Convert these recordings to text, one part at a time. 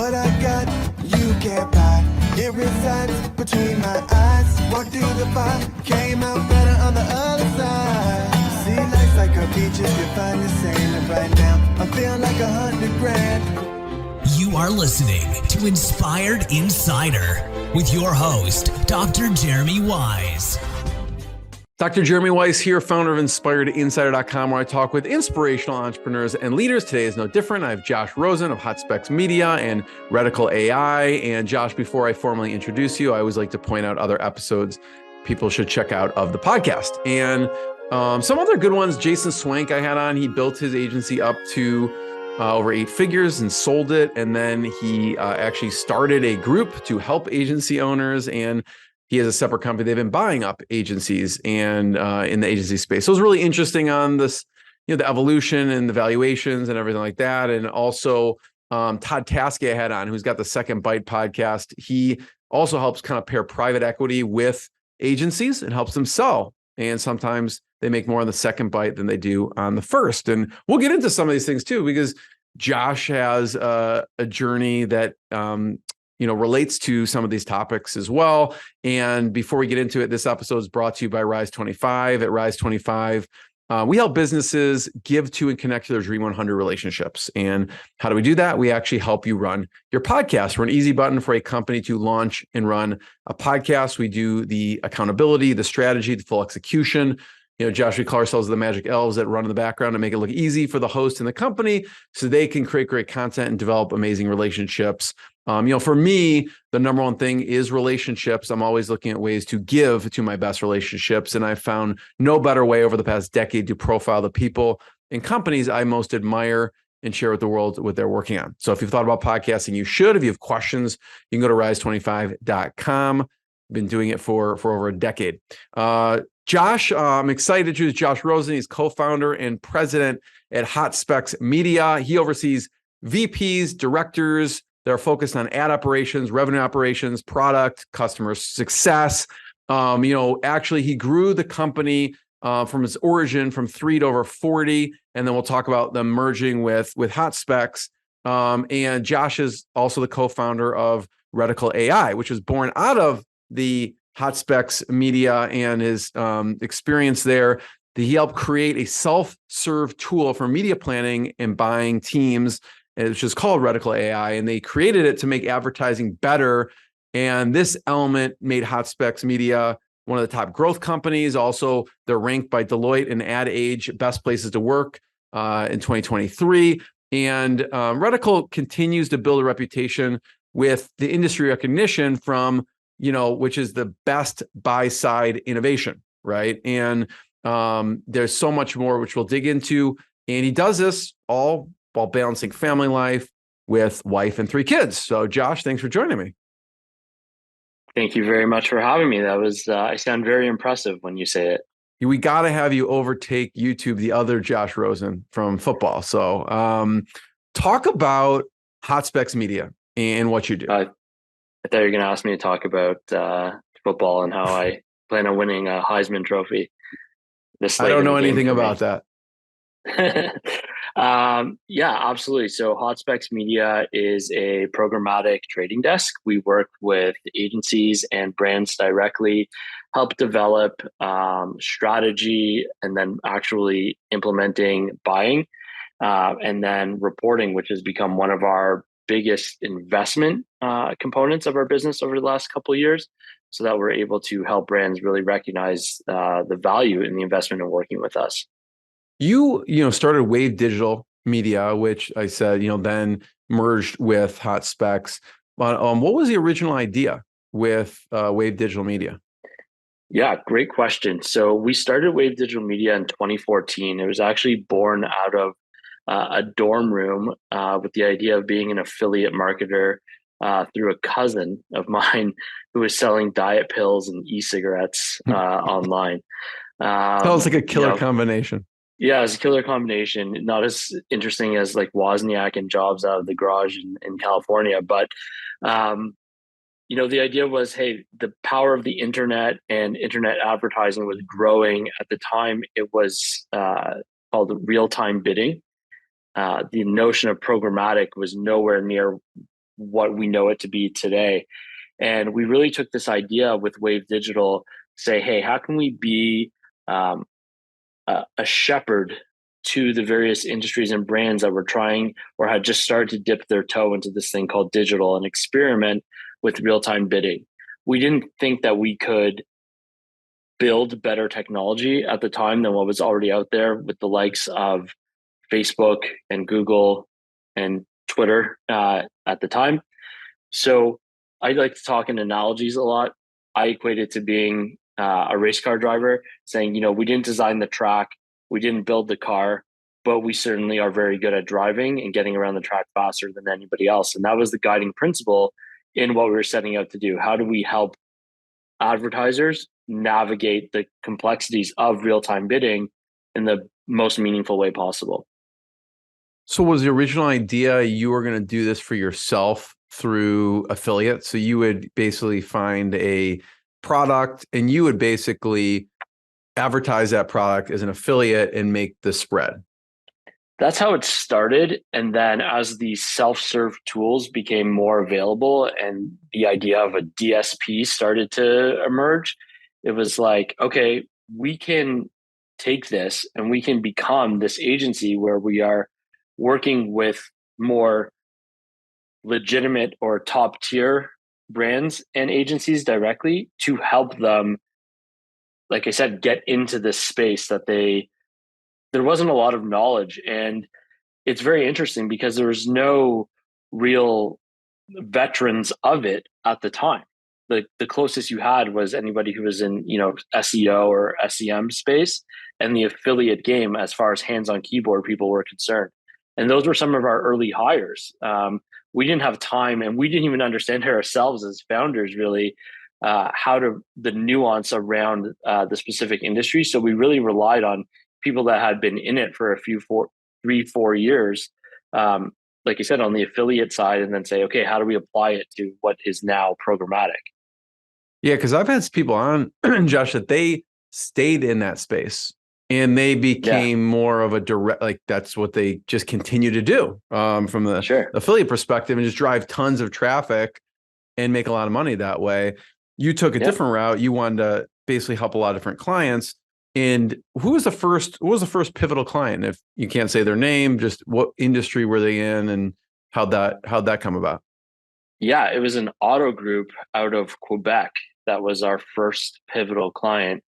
What I got, you can't buy. It resides between my eyes. Walked through the fire, came out better on the other side. See, life's like a beach if you find the sand. And right now, I'm feeling like 100 grand. You are listening to Inspired Insider with your host, Dr. Jeremy Wise. Dr. Jeremy Weiss here, founder of InspiredInsider.com, where I talk with inspirational entrepreneurs and leaders. Today is no different. I have Josh Rosen of Hotspex Media and Reticle AI. And Josh, before I formally introduce you, I always like to point out other episodes people should check out of the podcast. And some other good ones, Jason Swank I had on. He built his agency up to over 8 figures and sold it. And then he actually started a group to help agency owners, and he has a separate company. They've been buying up agencies and in the agency space. So it was really interesting on this, the evolution and the valuations and everything like that. And also Todd Taskey I had on, who's got the Second Bite podcast. He also helps kind of pair private equity with agencies and helps them sell. And sometimes they make more on the second bite than they do on the first. And we'll get into some of these things too, because Josh has a journey that relates to some of these topics as well. And before we get into it, this episode is brought to you by Rise 25. At Rise 25, we help businesses give to and connect to their Dream 100 relationships. And how do we do that? We actually help you run your podcast. We're an easy button for a company to launch and run a podcast. We do the accountability, the strategy, the full execution. Josh, we call ourselves the magic elves that run in the background and make it look easy for the host and the company so they can create great content and develop amazing relationships. For me, the number one thing is relationships. I'm always looking at ways to give to my best relationships. And I've found no better way over the past decade to profile the people and companies I most admire and share with the world what they're working on. So if you've thought about podcasting, you should. If you have questions, you can go to rise25.com. I've been doing it for over a decade. Josh, I'm excited to introduce Josh Rosen. He's co-founder and president at Hotspex Media. He oversees VPs, directors that are focused on ad operations, revenue operations, product, customer success. Actually, he grew the company from its origin from 3 to over 40. And then we'll talk about them merging with Hotspex. And Josh is also the co-founder of Reticle AI, which was born out of the Hotspex Media and his experience there. He helped create a self-serve tool for media planning and buying teams, which is called Reticle AI, and they created it to make advertising better. And this element made Hotspex Media one of the top growth companies. Also, they're ranked by Deloitte and Ad Age best places to work in 2023. And Reticle continues to build a reputation with the industry recognition from which is the best buy-side innovation, right? And there's so much more, which we'll dig into. And he does this all while balancing family life with wife and 3 kids. So Josh, thanks for joining me. Thank you very much for having me. That was, I sound very impressive when you say it. We got to have you overtake YouTube, the other Josh Rosen from football. So talk about Hotspex Media and what you do. I thought you were going to ask me to talk about football and how I plan on winning a Heisman Trophy. I don't know anything about that. Yeah, absolutely. So Hotspex Media is a programmatic trading desk. We work with agencies and brands directly, help develop strategy, and then actually implementing buying, and then reporting, which has become one of our biggest investment components of our business over the last couple of years, so that we're able to help brands really recognize the value in the investment in working with us. You started Wave Digital Media, which I said, then merged with Hotspex. What was the original idea with Wave Digital Media? Yeah, great question. So we started Wave Digital Media in 2014. It was actually born out of a dorm room with the idea of being an affiliate marketer through a cousin of mine who was selling diet pills and e-cigarettes online. Sounds like a killer combination. Yeah, it's a killer combination. Not as interesting as like Wozniak and Jobs out of the garage in California, but the idea was, hey, the power of the internet and internet advertising was growing. At the time, it was called real-time bidding. The notion of programmatic was nowhere near what we know it to be today. And we really took this idea with Wave Digital, say, hey, how can we be um, a shepherd to the various industries and brands that were trying or had just started to dip their toe into this thing called digital and experiment with real-time bidding. We didn't think that we could build better technology at the time than what was already out there with the likes of Facebook and Google and Twitter at the time. So I like to talk in analogies a lot. I equate it to being a race car driver, saying, we didn't design the track, we didn't build the car, but we certainly are very good at driving and getting around the track faster than anybody else. And that was the guiding principle in what we were setting out to do. How do we help advertisers navigate the complexities of real-time bidding in the most meaningful way possible? So was the original idea you were going to do this for yourself through affiliates? So you would basically find a product and you would basically advertise that product as an affiliate and make the spread? That's how it started. And then as the self-serve tools became more available and the idea of a DSP started to emerge, it was like, okay, we can take this and we can become this agency where we are working with more legitimate or top tier brands and agencies directly to help them, like I said, get into this space that there wasn't a lot of knowledge. And it's very interesting because there was no real veterans of it at the time. The closest you had was anybody who was in, SEO or SEM space and the affiliate game as far as hands-on keyboard people were concerned. And those were some of our early hires. We didn't have time and we didn't even understand ourselves as founders really the nuance around the specific industry. So we really relied on people that had been in it for a few 3-4 years, like you said, on the affiliate side, and then say, okay, how do we apply it to what is now programmatic? Yeah, because I've had people on, Josh, that they stayed in that space and they became more of a direct, like that's what they just continue to do from the affiliate perspective and just drive tons of traffic and make a lot of money that way. You took a different route. You wanted to basically help a lot of different clients. And what was the first pivotal client? If you can't say their name, just what industry were they in and how'd that come about? Yeah, it was an auto group out of Quebec. That was our first pivotal client.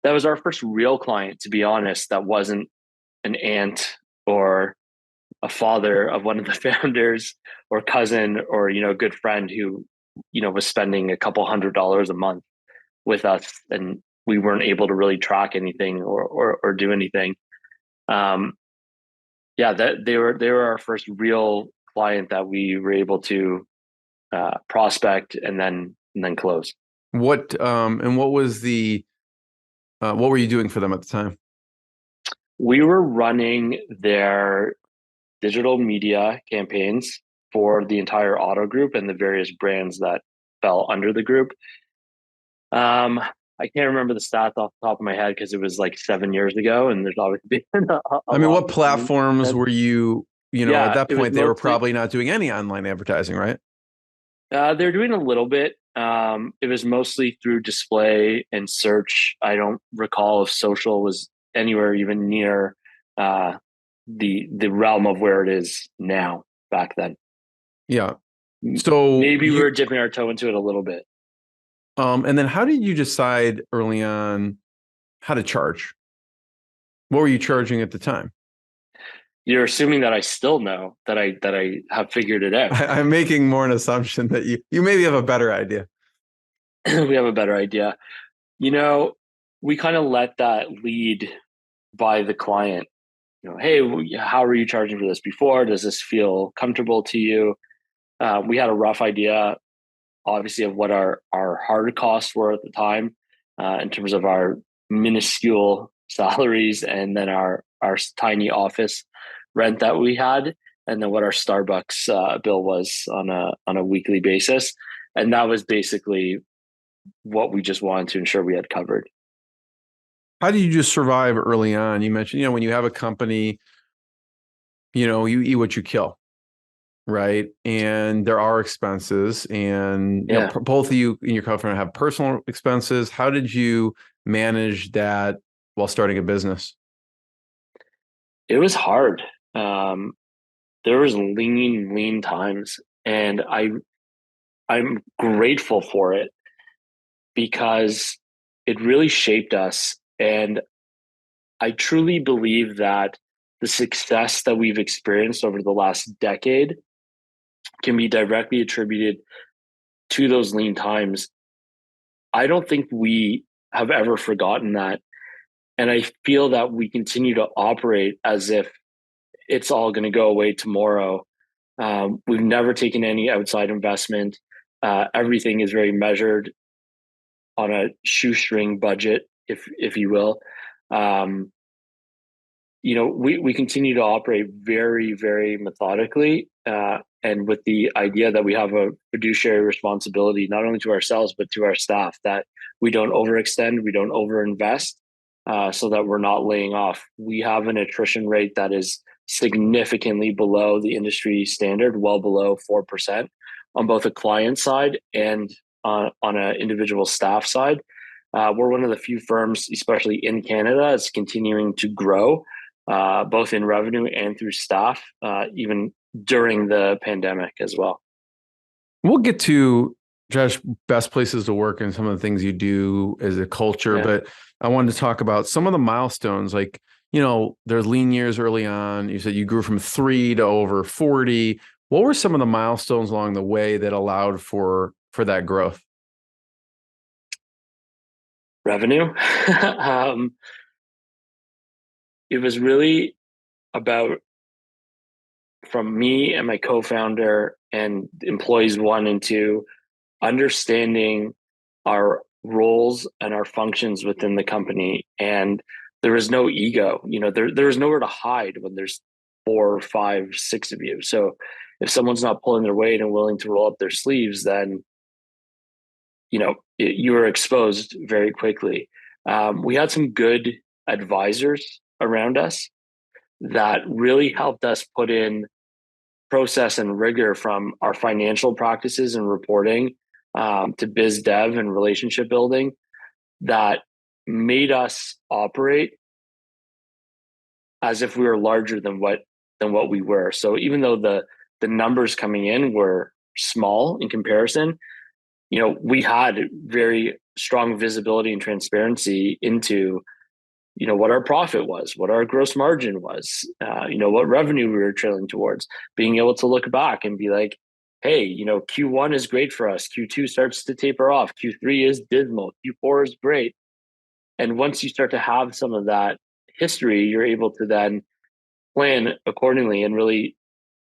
That was our first real client, to be honest, that wasn't an aunt or a father of one of the founders or cousin or, good friend who, was spending a couple $100 a month with us. And we weren't able to really track anything or do anything. That they were our first real client that we were able to prospect and then close. What was what were you doing for them at the time? We were running their digital media campaigns for the entire auto group and the various brands that fell under the group. I can't remember the stats off the top of my head because it was like 7 years ago, and there's obviously been what platforms were you? At that point, they were probably not doing any online advertising, right? They're doing a little bit. It was mostly through display and search. I don't recall if social was anywhere even near the realm of where it is now back then. Yeah. So maybe we were dipping our toe into it a little bit. And then how did you decide early on how to charge? What were you charging at the time? You're assuming that I still know that I have figured it out. I'm making more an assumption that you maybe have a better idea. We have a better idea. We kind of let that lead by the client. Hey, how were you charging for this before? Does this feel comfortable to you? We had a rough idea, obviously, of what our hard costs were at the time in terms of our minuscule salaries and then our tiny office rent that we had, and then what our Starbucks bill was on a weekly basis. And that was basically what we just wanted to ensure we had covered. How do you just survive early on? You mentioned, when you have a company, you eat what you kill. right? And there are expenses, and Yeah, both of you and your co-founder have personal expenses. How did you manage that while starting a business? it was hard. Um, there was lean times, and I'm grateful for it because it really shaped us. And I truly believe that the success that we've experienced over the last decade can be directly attributed to those lean times. I don't think we have ever forgotten that. And I feel that we continue to operate as if it's all going to go away tomorrow. We've never taken any outside investment. Everything is very measured on a shoestring budget, if you will. Um, we continue to operate very, very methodically, and with the idea that we have a fiduciary responsibility, not only to ourselves, but to our staff, that we don't overextend, we don't overinvest, so that we're not laying off. We have an attrition rate that is significantly below the industry standard, well below 4% on both a client side and on an individual staff side. We're one of the few firms, especially in Canada, that's continuing to grow, both in revenue and through staff, even during the pandemic as well. We'll get to, Josh, best places to work and some of the things you do as a culture, Yeah. but I wanted to talk about some of the milestones. Like, there's lean years early on. You said you grew from 3 to over 40. What were some of the milestones along the way that allowed for that growth? Revenue. It was really about, from me and my co-founder and employees 1 and 2, understanding our roles and our functions within the company. And there is no ego. There is nowhere to hide when there's 4, 5, 6 of you. So if someone's not pulling their weight and willing to roll up their sleeves, then you are exposed very quickly. We had some good advisors around us that really helped us put in process and rigor, from our financial practices and reporting, to biz dev and relationship building, that made us operate as if we were larger than what we were. So even though the numbers coming in were small in comparison, we had very strong visibility and transparency into what our profit was, what our gross margin was, what revenue we were trailing towards, being able to look back and be like, hey, Q1 is great for us. Q2 starts to taper off. Q3 is dismal. Q4 is great. And once you start to have some of that history, you're able to then plan accordingly and really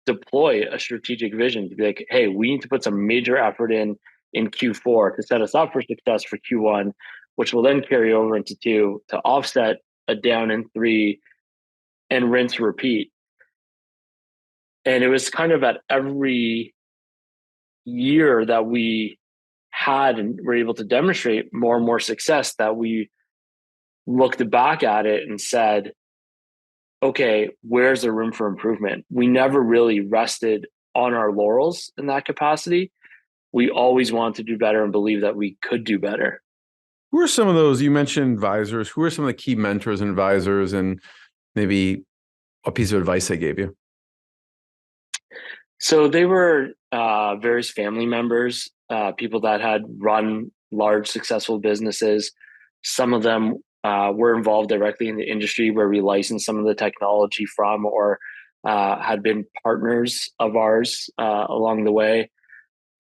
deploy a strategic vision to be like, hey, we need to put some major effort in Q4 to set us up for success for Q1, which will then carry over into 2 to offset a down in 3, and rinse repeat. And it was kind of at every year that we had and were able to demonstrate more and more success that we looked back at it and said, okay, where's the room for improvement? We never really rested on our laurels in that capacity. We always wanted to do better and believe that we could do better. Who are some of those? You mentioned advisors. Who are some of the key mentors and advisors, and maybe a piece of advice they gave you? So they were various family members, people that had run large successful businesses. Some of them were involved directly in the industry where we licensed some of the technology from, or had been partners of ours along the way.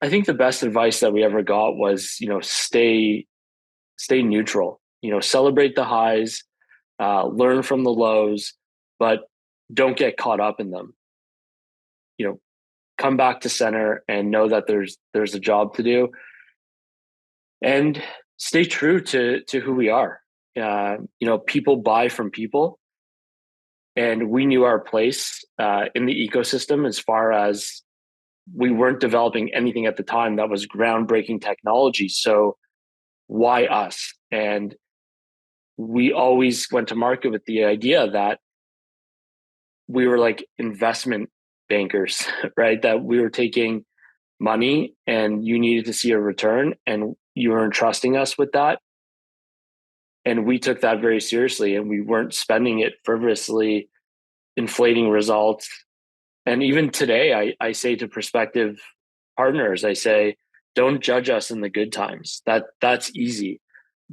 I think the best advice that we ever got was, stay neutral. Celebrate the highs, learn from the lows, but don't get caught up in them. Come back to center and know that there's a job to do, and stay true to who we are. People buy from people, and we knew our place in the ecosystem, as far as we weren't developing anything at the time that was groundbreaking technology. So why us? And we always went to market with the idea that we were like investment bankers, right? That we were taking money and you needed to see a return and you were entrusting us with that. And we took that very seriously and we weren't spending it frivolously, inflating results. And even today, I say to prospective partners, I say, don't judge us in the good times. That's easy.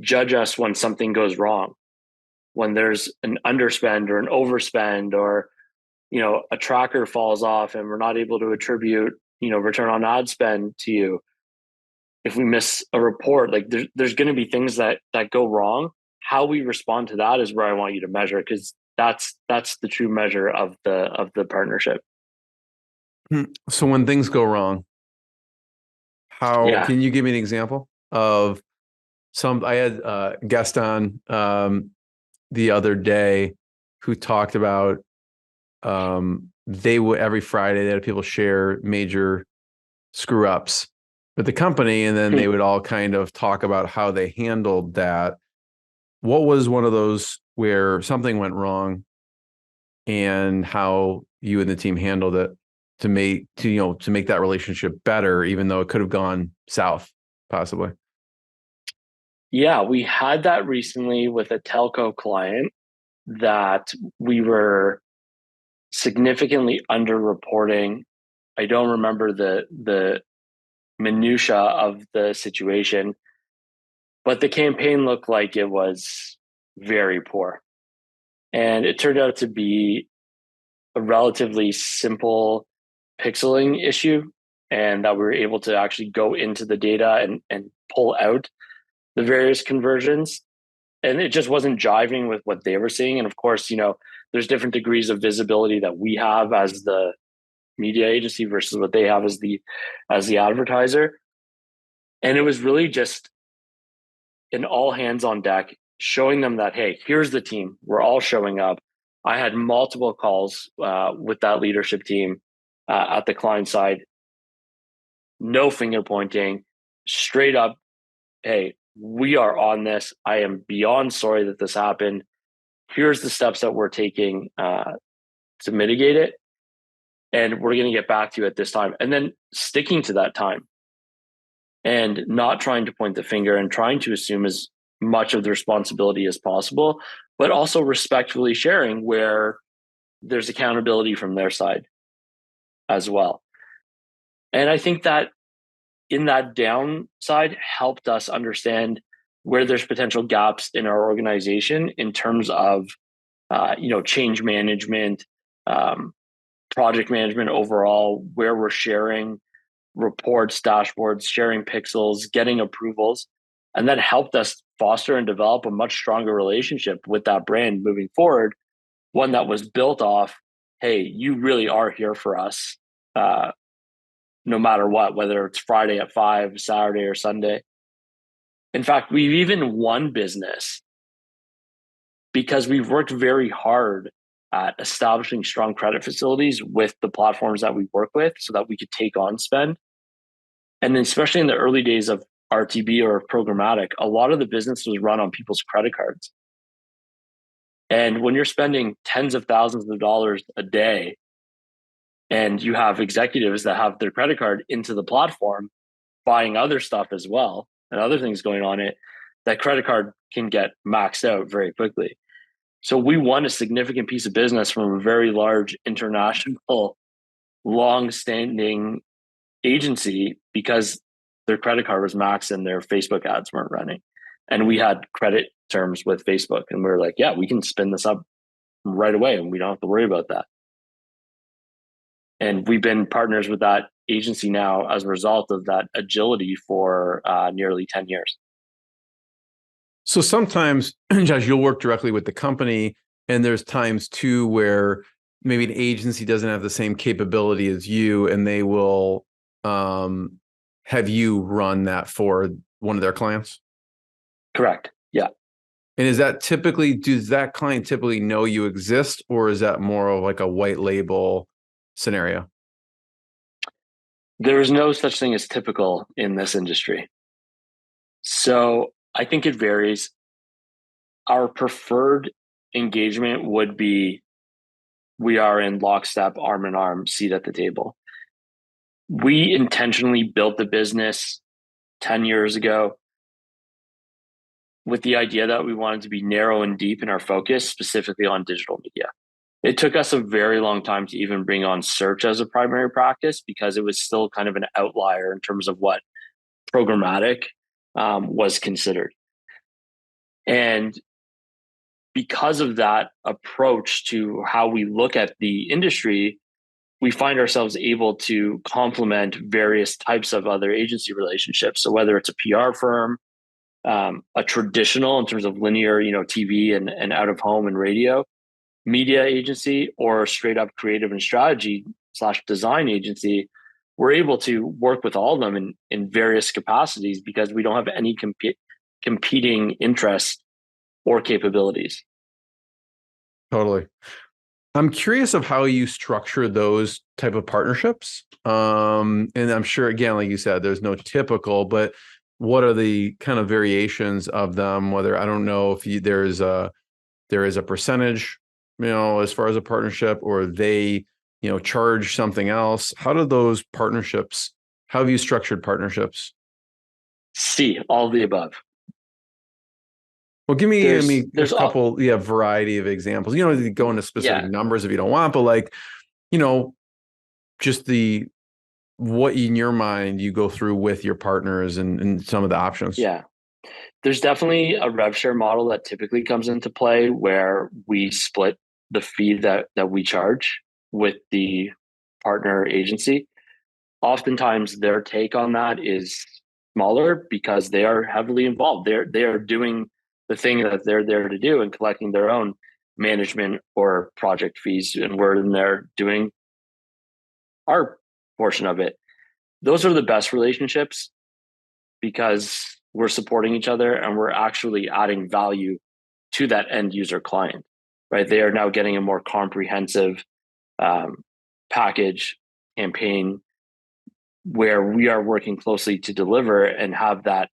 Judge us when something goes wrong, when there's an underspend or an overspend, or a tracker falls off and we're not able to attribute return on ad spend to you. If we miss a report, like there's going to be things that go wrong. How we respond to that is where I want you to measure, because that's the true measure of the partnership. So when things go wrong, how can you give me an example of I had a guest on the other day who talked about they would every Friday they had people share major screw ups with the company, and then they would all kind of talk about how they handled that. What was one of those where something went wrong and how you and the team handled it to make that relationship better, even though it could have gone south, possibly? Yeah, we had that recently with a telco client that we were significantly underreporting. I don't remember the minutia of the situation, but the campaign looked like it was very poor. And it turned out to be a relatively simple pixeling issue, and that we were able to actually go into the data and pull out the various conversions. And it just wasn't jiving with what they were seeing. And of course, there's different degrees of visibility that we have as the media agency versus what they have as the advertiser. And it was really just an all hands on deck, showing them that, hey, here's the team. We're all showing up. I had multiple calls with that leadership team at the client side. No finger pointing, straight up, hey, we are on this. I am beyond sorry that this happened. Here's the steps that we're taking to mitigate it. And we're going to get back to you at this time. And then sticking to that time and not trying to point the finger and trying to assume as much of the responsibility as possible, but also respectfully sharing where there's accountability from their side as well. And I think that in that downside helped us understand where there's potential gaps in our organization in terms of change management, project management overall, where we're sharing reports, dashboards, sharing pixels, getting approvals. And that helped us foster and develop a much stronger relationship with that brand moving forward. One that was built off, hey, you really are here for us, no matter what, whether it's Friday at 5, Saturday or Sunday. In fact, we've even won business because we've worked very hard at establishing strong credit facilities with the platforms that we work with so that we could take on spend. And then especially in the early days of RTB or programmatic, a lot of the business was run on people's credit cards. And when you're spending tens of thousands of dollars a day and you have executives that have their credit card into the platform, buying other stuff as well and other things going on it, that credit card can get maxed out very quickly. So we won a significant piece of business from a very large international, long-standing agency because their credit card was maxed and their Facebook ads weren't running. And we had credit terms with Facebook. And we were like, yeah, we can spin this up right away and we don't have to worry about that. And we've been partners with that agency now as a result of that agility for nearly 10 years. So sometimes, Josh, you'll work directly with the company, and there's times too where maybe an agency doesn't have the same capability as you, and they will have you run that for one of their clients? Correct. Yeah. And is that typically, does that client typically know you exist, or is that more of like a white label scenario? There is no such thing as typical in this industry. So I think it varies. Our preferred engagement would be we are in lockstep, arm in arm, seat at the table. We intentionally built the business 10 years ago with the idea that we wanted to be narrow and deep in our focus, specifically on digital media. It took us a very long time to even bring on search as a primary practice because it was still kind of an outlier in terms of what programmatic was considered. And because of that approach to how we look at the industry, we find ourselves able to complement various types of other agency relationships. So whether it's a PR firm, a traditional in terms of linear, TV and out of home and radio media agency, or a straight up creative and strategy / design agency, we're able to work with all of them in various capacities because we don't have any competing interests or capabilities. Totally. I'm curious of how you structure those type of partnerships. And I'm sure, again, like you said, there's no typical, but what are the kind of variations of them? Whether, I don't know if there is a percentage, as far as a partnership, or they, charge something else. How do those partnerships, how have you structured partnerships? C, all of the above. Well, give me, there's a couple, variety of examples. You don't need to go into specific numbers if you don't want, but like, just what in your mind you go through with your partners and some of the options. Yeah. There's definitely a rev share model that typically comes into play where we split the fee that we charge with the partner agency. Oftentimes their take on that is smaller because they are heavily involved. They are doing the thing that they're there to do and collecting their own management or project fees, and we're in there doing our portion of it. Those are the best relationships because we're supporting each other and we're actually adding value to that end user client, right? They are now getting a more comprehensive package campaign where we are working closely to deliver and have that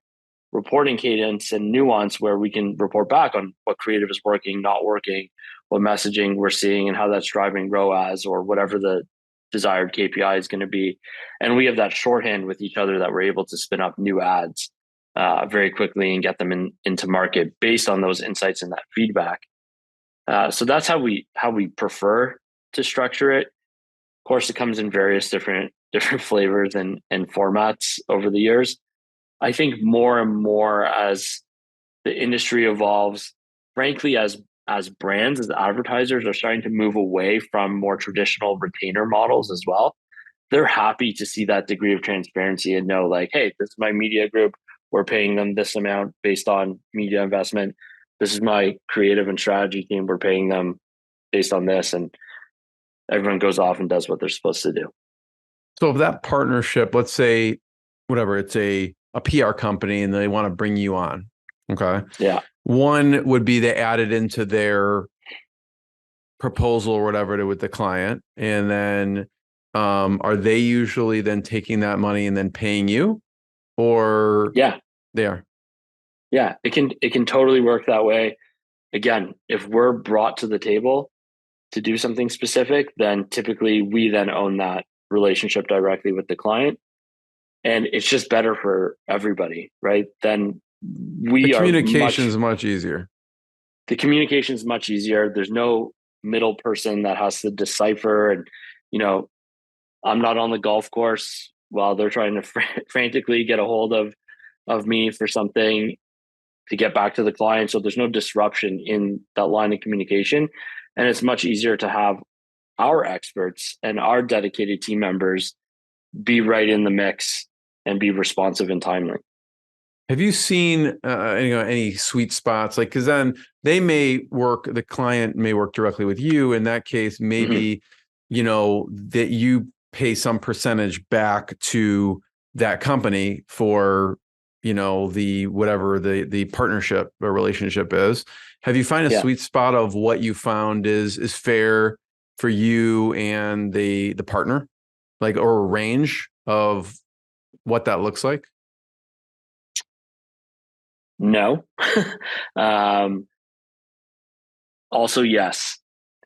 reporting cadence and nuance where we can report back on what creative is working, not working, what messaging we're seeing and how that's driving ROAS or whatever the desired KPI is going to be. And we have that shorthand with each other that we're able to spin up new ads very quickly and get them into market based on those insights and that feedback. So that's how we prefer to structure it. Of course, it comes in various different flavors and formats over the years. I think more and more as the industry evolves, frankly, as brands, as advertisers are starting to move away from more traditional retainer models as well, they're happy to see that degree of transparency and know like, hey, this is my media group. We're paying them this amount based on media investment. This is my creative and strategy team. We're paying them based on this. And everyone goes off and does what they're supposed to do. So if that partnership, let's say, whatever, it's a PR company and they want to bring you on. Okay. Yeah. One would be they add it into their proposal or whatever with the client. And then are they usually then taking that money and then paying you? Or yeah, they are. Yeah, it can totally work that way. Again, if we're brought to the table to do something specific, then typically we then own that relationship directly with the client. And it's just better for everybody, right? Then the communication is much easier. The communication is much easier. There's no middle person that has to decipher. And, I'm not on the golf course while they're trying to frantically get a hold of me for something to get back to the client. So there's no disruption in that line of communication. And it's much easier to have our experts and our dedicated team members be right in the mix and be responsive and timely. Have you seen any sweet spots? Like, because then the client may work directly with you. In that case, maybe, that you pay some percentage back to that company for, the whatever the partnership or relationship is. Have you found a sweet spot of what you found is fair for you and the partner, like, or a range of what that looks like? No. Also, yes.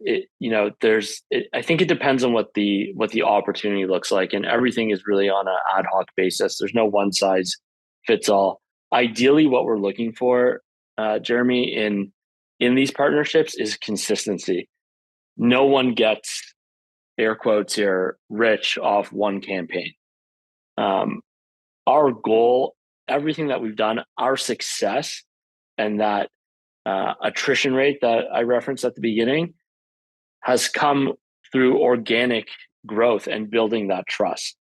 I think it depends on what the opportunity looks like, and everything is really on an ad hoc basis. There's no one size fits all. Ideally, what we're looking for, Jeremy, in these partnerships is consistency. No one gets, air quotes here, rich off one campaign. Our goal, everything that we've done, our success, and that attrition rate that I referenced at the beginning has come through organic growth and building that trust.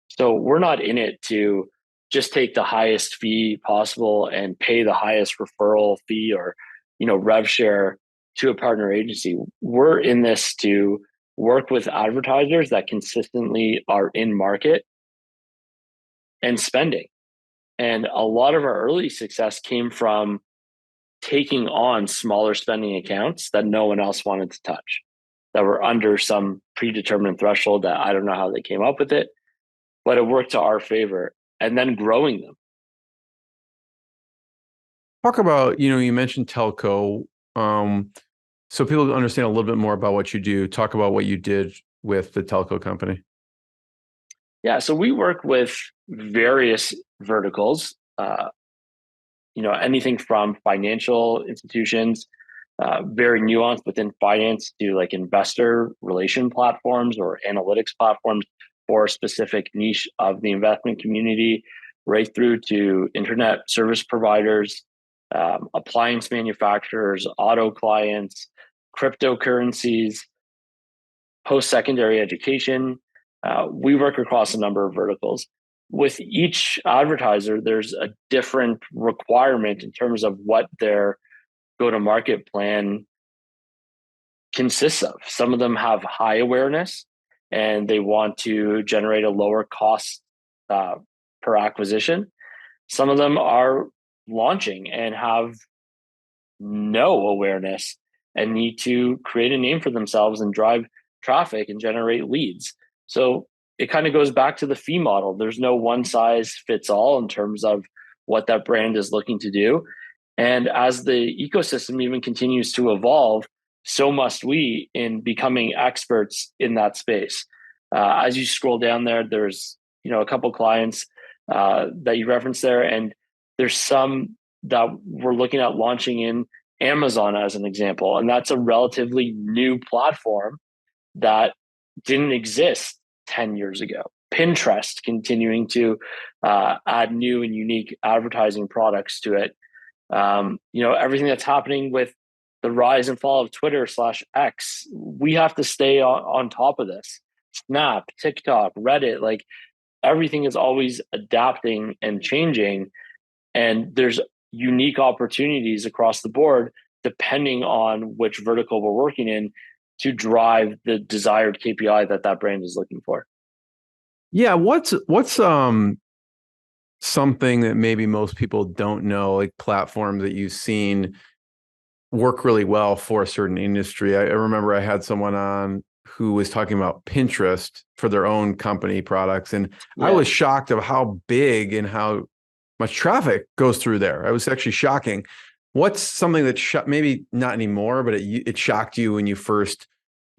So we're not in it to just take the highest fee possible and pay the highest referral fee or, rev share to a partner agency. We're in this to work with advertisers that consistently are in market and spending. And a lot of our early success came from taking on smaller spending accounts that no one else wanted to touch, that were under some predetermined threshold that I don't know how they came up with it, but it worked to our favor, and then growing them. Talk about, you mentioned telco. So people understand a little bit more about what you do. Talk about what you did with the telco company. Yeah, so we work with various verticals, anything from financial institutions, very nuanced within finance, to like investor relation platforms or analytics platforms for a specific niche of the investment community, right through to internet service providers, appliance manufacturers, auto clients, cryptocurrencies, post-secondary education. We work across a number of verticals. With each advertiser, there's a different requirement in terms of what their go-to-market plan consists of. Some of them have high awareness and they want to generate a lower cost per acquisition. Some of them are launching and have no awareness and need to create a name for themselves and drive traffic and generate leads. So it kind of goes back to the fee model. There's no one size fits all in terms of what that brand is looking to do. And as the ecosystem even continues to evolve, so must we in becoming experts in that space. As you scroll down there, there's a couple clients that you referenced there, and there's some that we're looking at launching in Amazon as an example, and that's a relatively new platform that didn't exist 10 years ago. Pinterest continuing to add new and unique advertising products to it. Everything that's happening with the rise and fall of Twitter/X, we have to stay on top of this. Snap, TikTok, Reddit, like everything is always adapting and changing. And there's unique opportunities across the board, depending on which vertical we're working in, to drive the desired KPI that brand is looking for. Yeah. What's something that maybe most people don't know, like platforms that you've seen work really well for a certain industry? I remember I had someone on who was talking about Pinterest for their own company products. And I was shocked of how big and how much traffic goes through there. It was actually shocking. What's something that maybe not anymore, but it shocked you when you first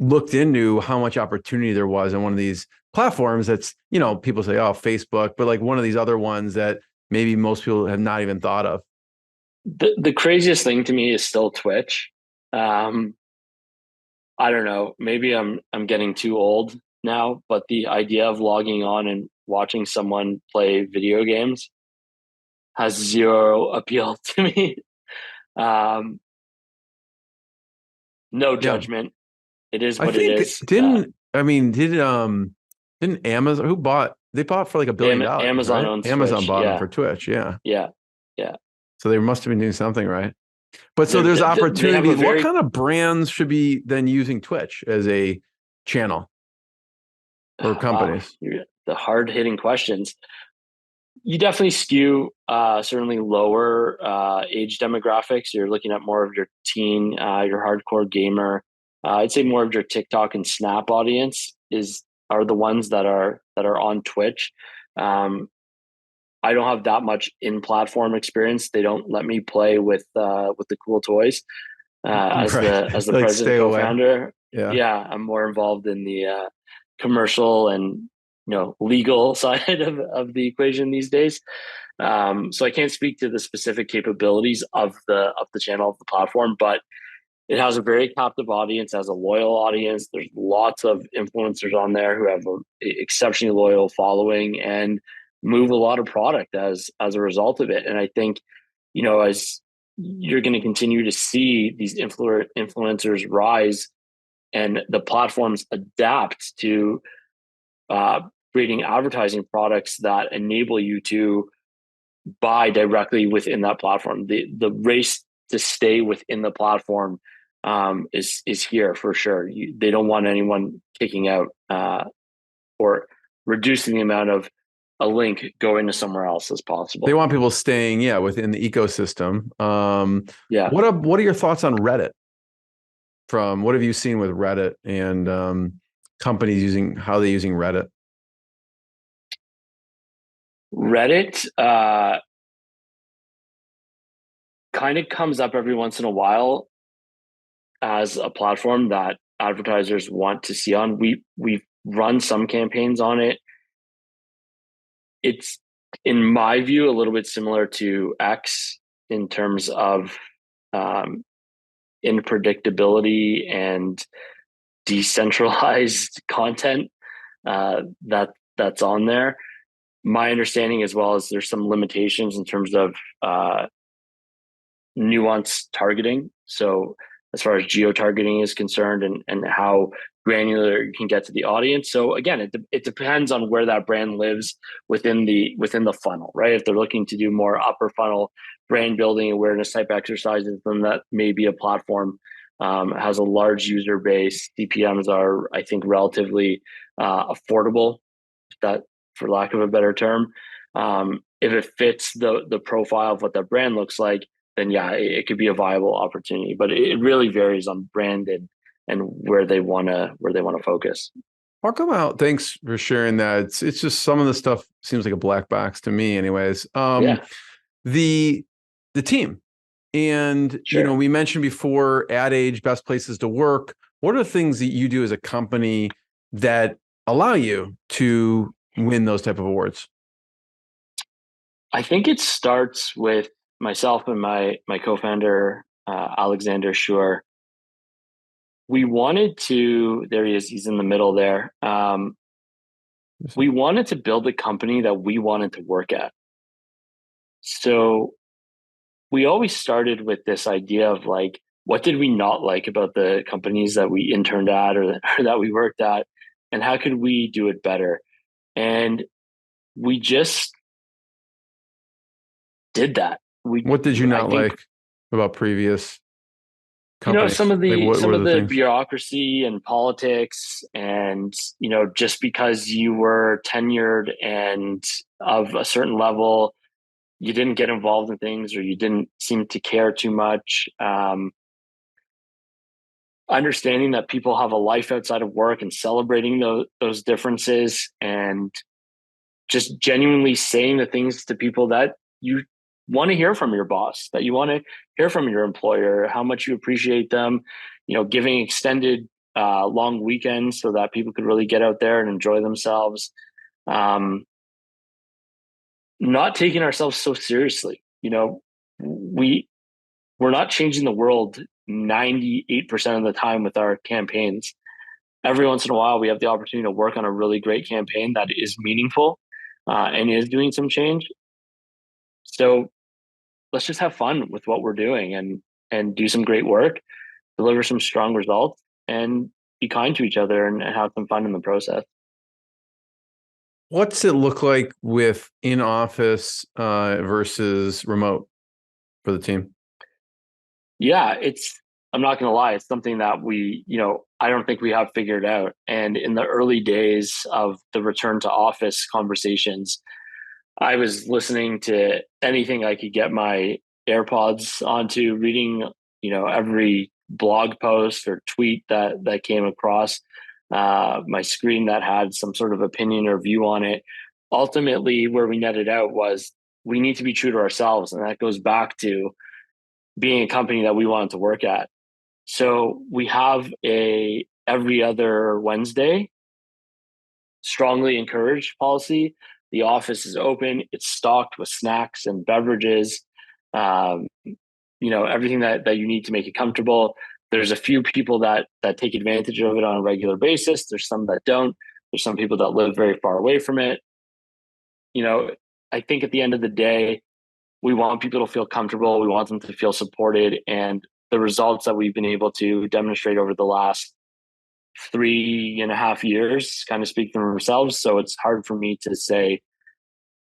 looked into how much opportunity there was in one of these platforms that's, people say, oh, Facebook, but like one of these other ones that maybe most people have not even thought of? The craziest thing to me is still Twitch. I don't know, maybe I'm getting too old now, but the idea of logging on and watching someone play video games has zero appeal to me. No judgment. It is what it is. Didn't Amazon, they bought for like $1 billion, Amazon right? owns Amazon Twitch, bought them for Twitch. Yeah. So they must have been doing something right. But so there's opportunity. What kind of brands should be then using Twitch as a channel or companies? Wow. The hard hitting questions. You definitely skew certainly lower age demographics. You're looking at more of your teen, your hardcore gamer. I'd say more of your TikTok and Snap audience are the ones that are on Twitch. I don't have that much in-platform experience. They don't let me play with the cool toys as the like president co-founder. Yeah. Yeah, I'm more involved in the commercial and legal side of the equation these days. So I can't speak to the specific capabilities of the channel, of the platform, but it has a very captive audience, has a loyal audience. There's lots of influencers on there who have an exceptionally loyal following and move a lot of product as a result of it. And I think, as you're going to continue to see these influencers rise and the platforms adapt to creating advertising products that enable you to buy directly within that platform. The race to stay within the platform is here for sure. They don't want anyone kicking out or reducing the amount of a link going to somewhere else as possible. They want people staying, within the ecosystem. Yeah. What are your thoughts on Reddit? What have you seen with Reddit and companies how they're using Reddit? Reddit kind of comes up every once in a while as a platform that advertisers want to see on. We've run some campaigns on it. It's, in my view, a little bit similar to X in terms of unpredictability and decentralized content that's on there. My understanding as well is there's some limitations in terms of nuanced targeting. So as far as geo-targeting is concerned and how granular you can get to the audience. So again, it depends on where that brand lives within the funnel, right? If they're looking to do more upper funnel brand building awareness type exercises, then that may be a platform has a large user base. CPMs are, I think, relatively affordable, that for lack of a better term. If it fits the profile of what that brand looks like, then yeah, it could be a viable opportunity. But it really varies on brand and where they want to focus. Talk about, thanks for sharing that. It's just some of the stuff seems like a black box to me, anyways. Yeah, The team, and sure. we mentioned before Ad Age, best places to work. What are the things that you do as a company that allow you to win those type of awards? I think it starts with myself and my co-founder Alexander Schur. We wanted to. There he is. He's in the middle there. We wanted to build a company that we wanted to work at. So we always started with this idea of like, what did we not like about the companies that we interned at or that we worked at, and how could we do it better? And we just did that. What did you not like about previous companies? Some of the things? bureaucracy and politics, and just because you were tenured and of a certain level, you didn't get involved in things, or you didn't seem to care too much. Understanding that people have a life outside of work and celebrating those differences, and just genuinely saying the things to people that you want to hear from your boss, that you want to hear from your employer, how much you appreciate them, giving extended long weekends so that people could really get out there and enjoy themselves. Not taking ourselves so seriously. We're not changing the world 98% of the time with our campaigns. Every once in a while, we have the opportunity to work on a really great campaign that is meaningful and is doing some change. So let's just have fun with what we're doing and do some great work, deliver some strong results, and be kind to each other and have some fun in the process. What's it look like with in-office versus remote for the team? Yeah, I'm not going to lie, it's something that I don't think we have figured out. And in the early days of the return to office conversations, I was listening to anything I could get my AirPods onto, reading, every blog post or tweet that came across my screen that had some sort of opinion or view on it. Ultimately, where we netted out was we need to be true to ourselves. And that goes back to being a company that we wanted to work at. So we have a every other Wednesday, strongly encouraged policy. The office is open. It's stocked with snacks and beverages. Everything that you need to make it comfortable. There's a few people that take advantage of it on a regular basis. There's some that don't. There's some people that live very far away from it. I think at the end of the day, we want people to feel comfortable. We want them to feel supported. And the results that we've been able to demonstrate over the last 3.5 years kind of speak for themselves. So it's hard for me to say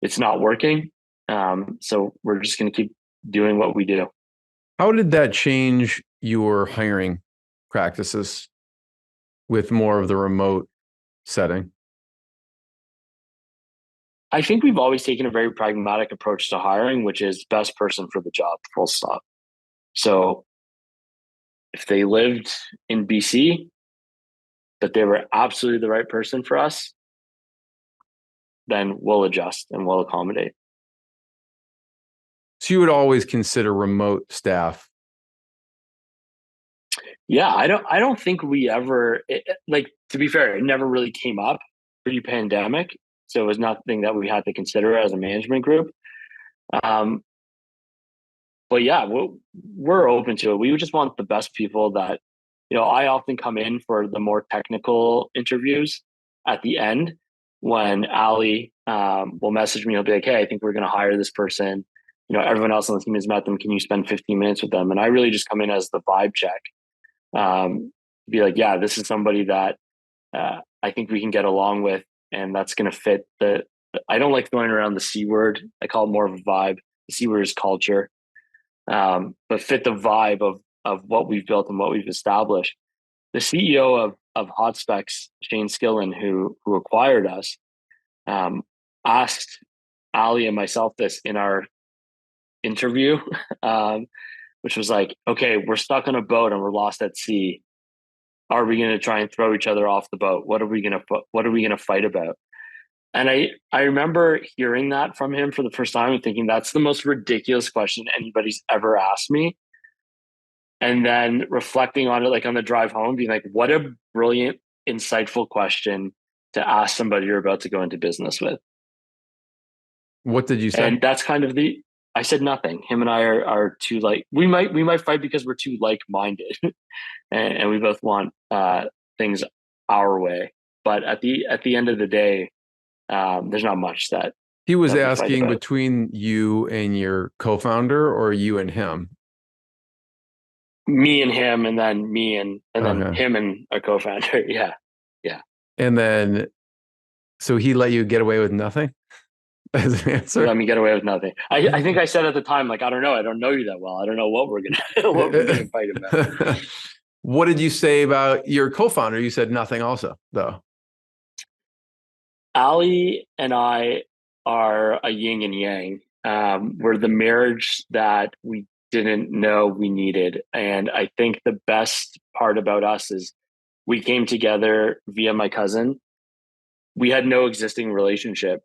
it's not working. So we're just going to keep doing what we do. How did that change your hiring practices with more of the remote setting? I think we've always taken a very pragmatic approach to hiring, which is best person for the job, full stop. So if they lived in BC, but they were absolutely the right person for us, then we'll adjust and we'll accommodate. So you would always consider remote staff? Yeah, I don't think we ever, to be fair, it never really came up pre-pandemic. So it was nothing that we had to consider as a management group. But yeah, we're open to it. We just want the best people that, I often come in for the more technical interviews at the end when Ali will message me. He'll be like, hey, I think we're going to hire this person. Everyone else on the team has met them. Can you spend 15 minutes with them? And I really just come in as the vibe check. Be like, yeah, this is somebody that I think we can get along with, and that's going to fit I don't like throwing around the C word. I call it more of a vibe. The C word is culture, but fit the vibe of what we've built and what we've established. The CEO of Hotspex, Shane Skillen, who acquired us, asked Ali and myself this in our interview, which was like, okay, we're stuck on a boat and we're lost at sea. Are we going to try and throw each other off the boat? What are we going to fight about? And I remember hearing that from him for the first time and thinking that's the most ridiculous question anybody's ever asked me. And then reflecting on it, like on the drive home, being like, what a brilliant, insightful question to ask somebody you're about to go into business with. What did you say? And that's kind of I said nothing. Him and I are too we might fight because we're too like-minded and we both want things our way. But at the end of the day, there's not much that he was asking between you and your co-founder, or you and him? Me and him, and then me and then him and a co-founder. Yeah. And then, so he let you get away with nothing as an answer? Let me get away with nothing. I think I said at the time, like, I don't know. I don't know you that well. I don't know what we're gonna fight about. What did you say about your co-founder? You said nothing also, though. Ali and I are a yin and yang. We're the marriage that we didn't know we needed. And I think the best part about us is we came together via my cousin. We had no existing relationship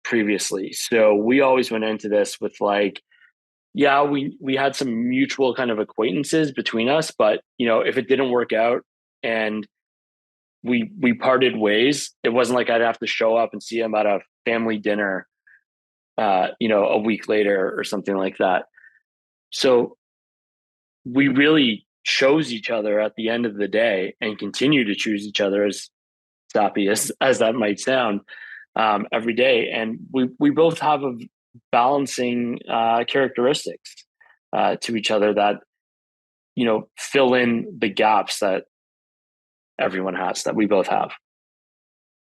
previously. So we always went into this with like, yeah, we had some mutual kind of acquaintances between us, but if it didn't work out and we parted ways, it wasn't like I'd have to show up and see him at a family dinner, a week later or something like that. So we really chose each other at the end of the day and continue to choose each other, as sappy as that might sound, every day. And we both have a balancing characteristics to each other that, fill in the gaps that everyone has, that we both have.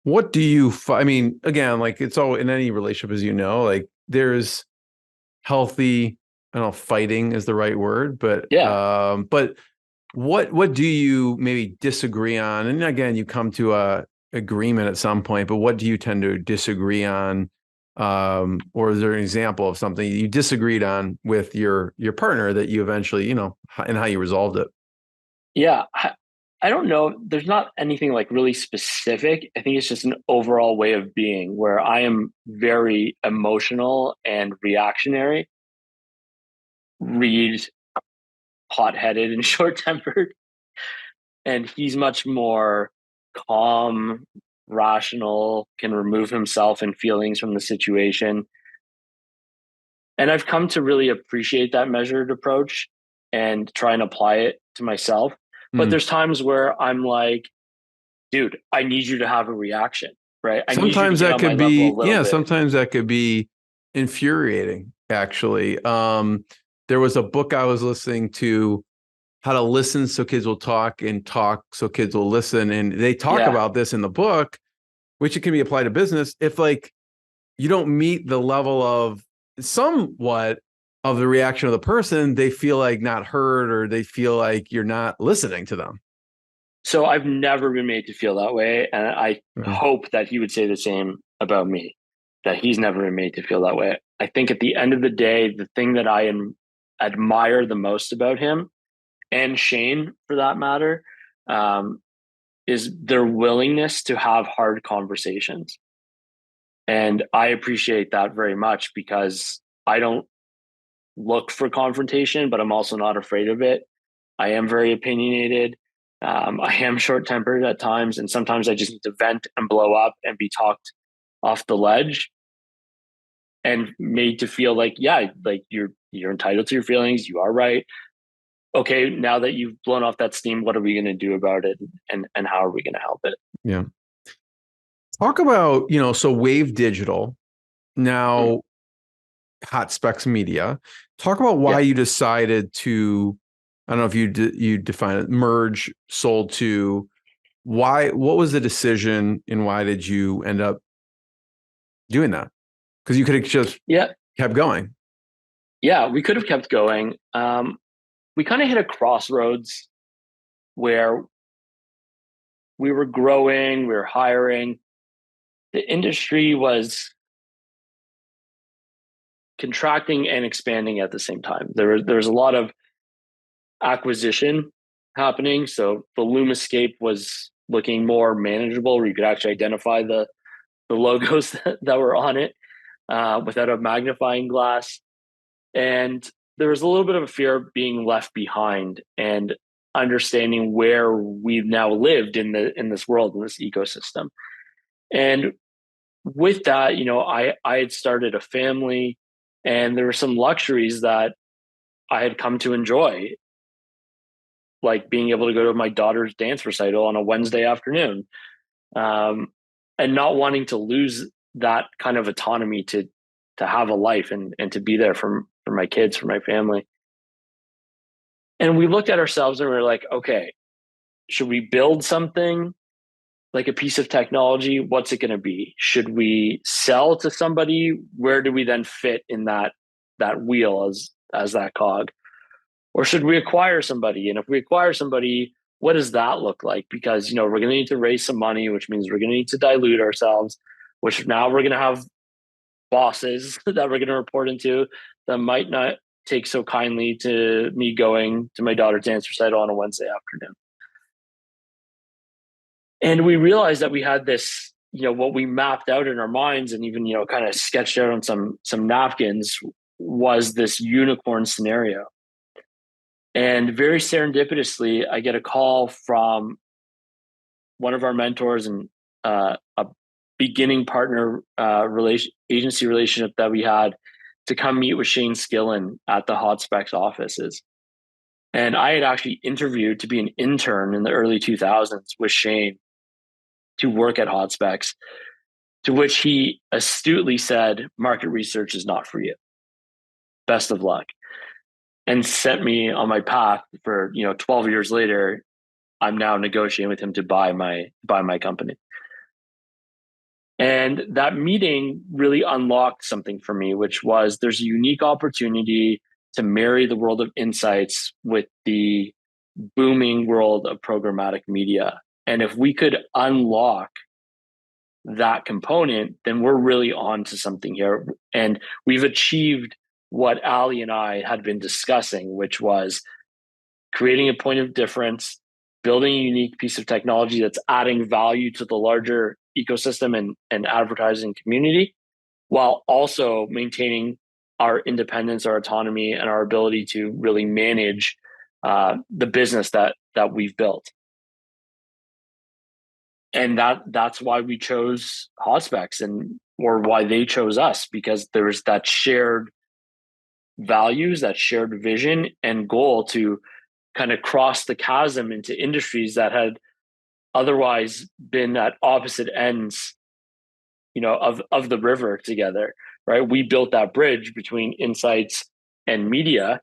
What do you, I mean, again, like it's all in any relationship, as like there's healthy, I don't know if fighting is the right word, but yeah. But what do you maybe disagree on? And again, you come to a agreement at some point, but what do you tend to disagree on? Or is there an example of something you disagreed on with your partner that you eventually, and how you resolved it? Yeah. I don't know. There's not anything like really specific. I think it's just an overall way of being where I am very emotional and reactionary. Reed hot-headed and short-tempered. And he's much more calm, rational, can remove himself and feelings from the situation. And I've come to really appreciate that measured approach and try and apply it to myself. But Mm. there's times where I'm like, dude, I need you to have a reaction, right? I need you to Sometimes get that on my could level be, a little yeah, bit. sometimes that could be infuriating, actually. There was a book I was listening to, How to Listen So Kids Will Talk and Talk So Kids Will Listen. And they talk Yeah. about this in the book, which it can be applied to business. If like you don't meet the level of somewhat of the reaction of the person, they feel like not heard, or they feel like you're not listening to them. So I've never been made to feel that way. And I Mm. hope that he would say the same about me, that he's never been made to feel that way. I think at the end of the day, the thing that I admire the most about him, and Shane for that matter, um, is their willingness to have hard conversations. And I appreciate that very much because I don't look for confrontation, but I'm also not afraid of it. I am very opinionated. I am short tempered at times, and sometimes I just need to vent and blow up and be talked off the ledge and made to feel like, yeah, like you're entitled to your feelings. You are right. Okay, now that you've blown off that steam, what are we going to do about it, and how are we going to help it? Yeah. Talk about, so Wave Digital, Mm. now Hotspex Media. Talk about why Yeah. you decided to, I don't know if you define it, merge, sold to, what was the decision and why did you end up doing that? Because you could have just Yeah. kept going. Yeah. We could have kept going. We kind of hit a crossroads where we were growing, we were hiring. The industry was contracting and expanding at the same time. There was a lot of acquisition happening. So the Loom Escape was looking more manageable, where you could actually identify the logos that were on it without a magnifying glass. And there was a little bit of a fear of being left behind and understanding where we've now lived in this world, in this ecosystem. And with that, I had started a family, and there were some luxuries that I had come to enjoy, like being able to go to my daughter's dance recital on a Wednesday afternoon, um, and not wanting to lose that kind of autonomy to have a life and to be there for my kids, for my family. And we looked at ourselves and we were like, okay, should we build something like a piece of technology? What's it going to be? Should we sell to somebody? Where do we then fit in that wheel as that cog? Or should we acquire somebody? And if we acquire somebody, what does that look like? Because we're going to need to raise some money, which means we're going to need to dilute ourselves, which now we're going to have bosses that we're going to report into that might not take so kindly to me going to my daughter's dance recital on a Wednesday afternoon. And we realized that we had this, what we mapped out in our minds and even, kind of sketched out on some napkins, was this unicorn scenario. And very serendipitously, I get a call from one of our mentors and a beginning partner agency relationship that we had, to come meet with Shane Skillen at the Hotspex offices. And I had actually interviewed to be an intern in the early 2000s with Shane to work at Hotspex, to which he astutely said, market research is not for you. Best of luck. And sent me on my path for, 12 years later, I'm now negotiating with him to buy my company. And that meeting really unlocked something for me, which was there's a unique opportunity to marry the world of insights with the booming world of programmatic media. And if we could unlock that component, then we're really on to something here. And we've achieved what Ali and I had been discussing, which was creating a point of difference, building a unique piece of technology that's adding value to the larger ecosystem and advertising community, while also maintaining our independence, our autonomy, and our ability to really manage the business that we've built. And that's why we chose Hotspex, or why they chose us, because there's that shared values, that shared vision and goal to kind of cross the chasm into industries that had otherwise been at opposite ends, of the river together, right? We built that bridge between insights and media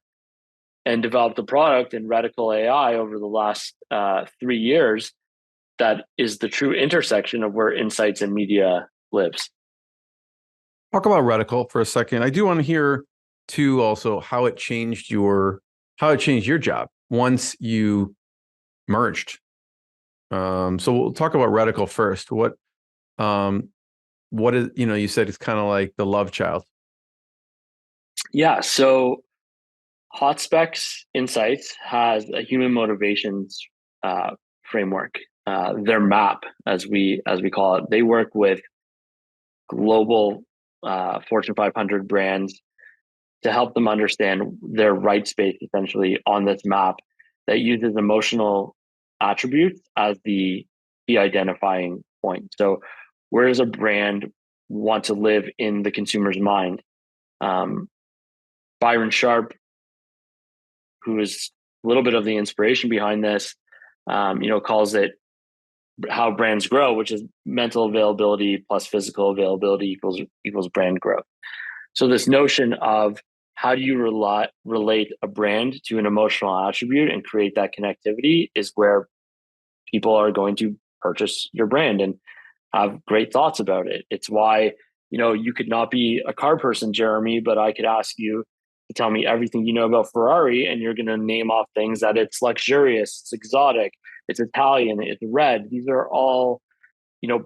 and developed a product in Reticle AI over the last 3 years that is the true intersection of where insights and media lives. Talk about Reticle for a second. I do want to hear too also how it changed your job once you merged. So we'll talk about Reticle first. What is, you said it's kind of like the love child. Yeah. So Hotspex Insights has a human motivations framework, their map, as we call it. They work with global Fortune 500 brands to help them understand their right space, essentially, on this map that uses emotional attributes as the key identifying point. So where does a brand want to live in the consumer's mind? Byron Sharp, who is a little bit of the inspiration behind this, calls it how brands grow, which is mental availability plus physical availability equals brand growth. So this notion of how do you relate a brand to an emotional attribute and create that connectivity is where people are going to purchase your brand and have great thoughts about it. It's why, you could not be a car person, Jeremy, but I could ask you to tell me everything you know about Ferrari, and you're going to name off things that it's luxurious, it's exotic, it's Italian, it's red. These are all,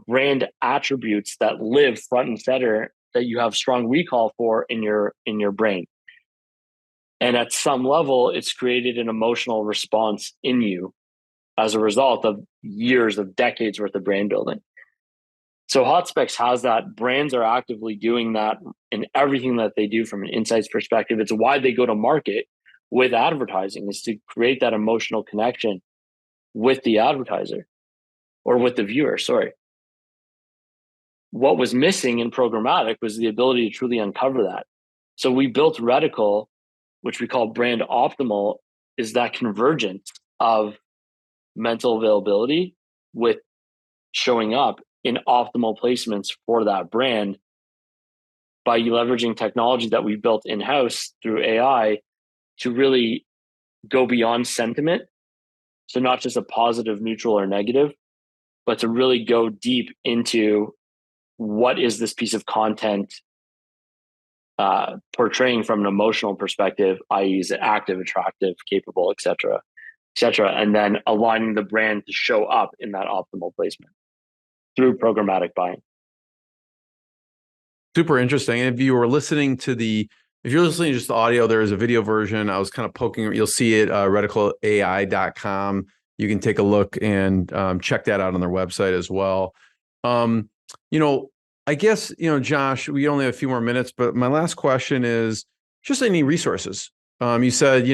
brand attributes that live front and center that you have strong recall for in your brain. And at some level, it's created an emotional response in you as a result of years of decades worth of brand building. So Hotspex has that. Brands are actively doing that in everything that they do from an insights perspective. It's why they go to market with advertising, is to create that emotional connection with the advertiser or with the viewer, sorry. What was missing in programmatic was the ability to truly uncover that. So we built Reticle, which we call brand optimal, is that convergence of mental availability with showing up in optimal placements for that brand by leveraging technology that we built in-house through AI to really go beyond sentiment. So not just a positive, neutral, or negative, but to really go deep into what is this piece of content portraying from an emotional perspective, i.e. is it active, attractive, capable, et cetera, and then aligning the brand to show up in that optimal placement through programmatic buying. Super interesting. And if you're listening to just the audio, there is a video version. I was kind of poking, you'll see it, reticleai.com. You can take a look and check that out on their website as well. I guess, Josh, we only have a few more minutes, but my last question is just any resources. You said,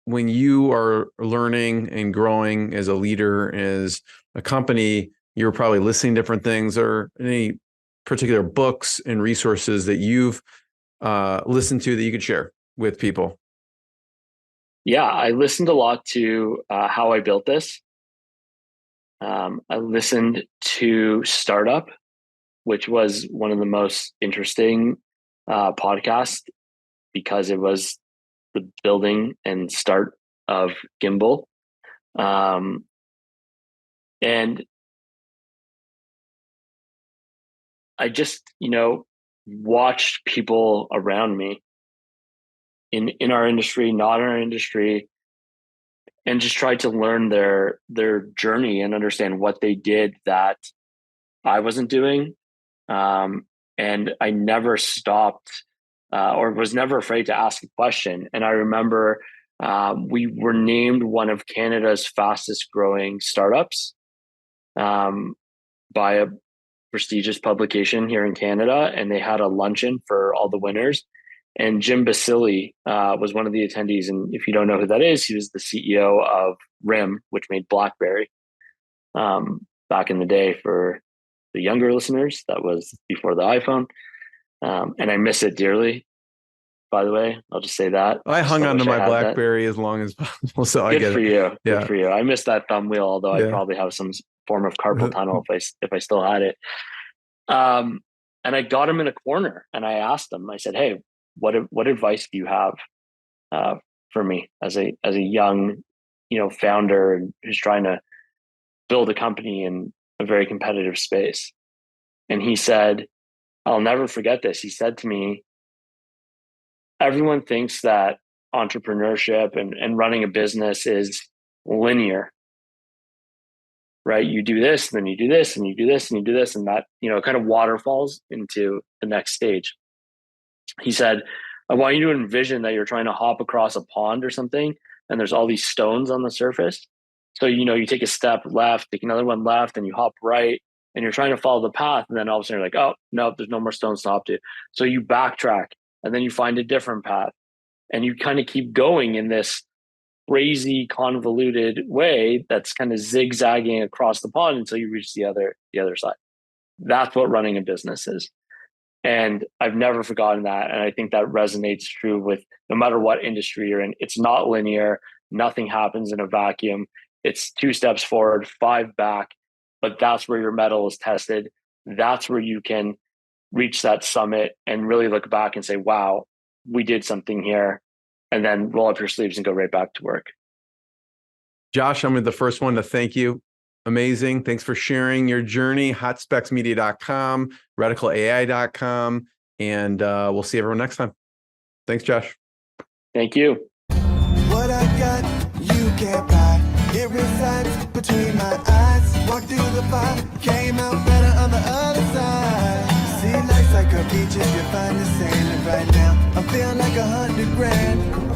when you are learning and growing as a leader, as a company, you're probably listening to different things, or any particular books and resources that you've listened to that you could share with people. Yeah, I listened a lot to How I Built This. I listened to Startup, which was one of the most interesting podcasts because it was the building and start of Gimbal. And I just, watched people around me in our industry, not in our industry, and just tried to learn their journey and understand what they did that I wasn't doing. And I never stopped or was never afraid to ask a question. And I remember we were named one of Canada's fastest growing startups by a prestigious publication here in Canada. And they had a luncheon for all the winners. And Jim Basili was one of the attendees. And if you don't know who that is, he was the CEO of RIM, which made BlackBerry. back in the day. For the younger listeners, that was before the iPhone. And I miss it dearly, by the way. I'll just say that. I hung Still on to wish I my had that. BlackBerry as long as possible, so I Good get for it. you. Yeah. Good for you. I miss that thumb wheel, although I Yeah. probably have some form of carpal tunnel if I still had it. And I got him in a corner and I asked him, I said, "Hey, what advice do you have for me as a young, founder who's trying to build a company in a very competitive space?" And he said, I'll never forget this. He said to me, "Everyone thinks that entrepreneurship and running a business is linear, right? You do this, and then you do this, and you do this, and you do this, and that, kind of waterfalls into the next stage." He said, "I want you to envision that you're trying to hop across a pond or something, and there's all these stones on the surface. So, you take a step left, take another one left, and you hop right, and you're trying to follow the path. And then all of a sudden you're like, oh, no, there's no more stones to hop to. So you backtrack, and then you find a different path. And you kind of keep going in this crazy, convoluted way that's kind of zigzagging across the pond until you reach the other side. That's what running a business is." And I've never forgotten that. And I think that resonates true with no matter what industry you're in. It's not linear. Nothing happens in a vacuum. It's 2 steps forward, 5 back, but that's where your mettle is tested. That's where you can reach that summit and really look back and say, wow, we did something here. And then roll up your sleeves and go right back to work. Josh, I'm the first one to thank you. Amazing. Thanks for sharing your journey. Hotspecsmedia.com, ReticleAI.com, and we'll see everyone next time. Thanks, Josh. Thank you. What I got, you can't buy. It resides between my eyes. Walked through the fire, came out better on the other side. See, life's like a beach if you find the sand. And right now, I'm feeling like $100 grand.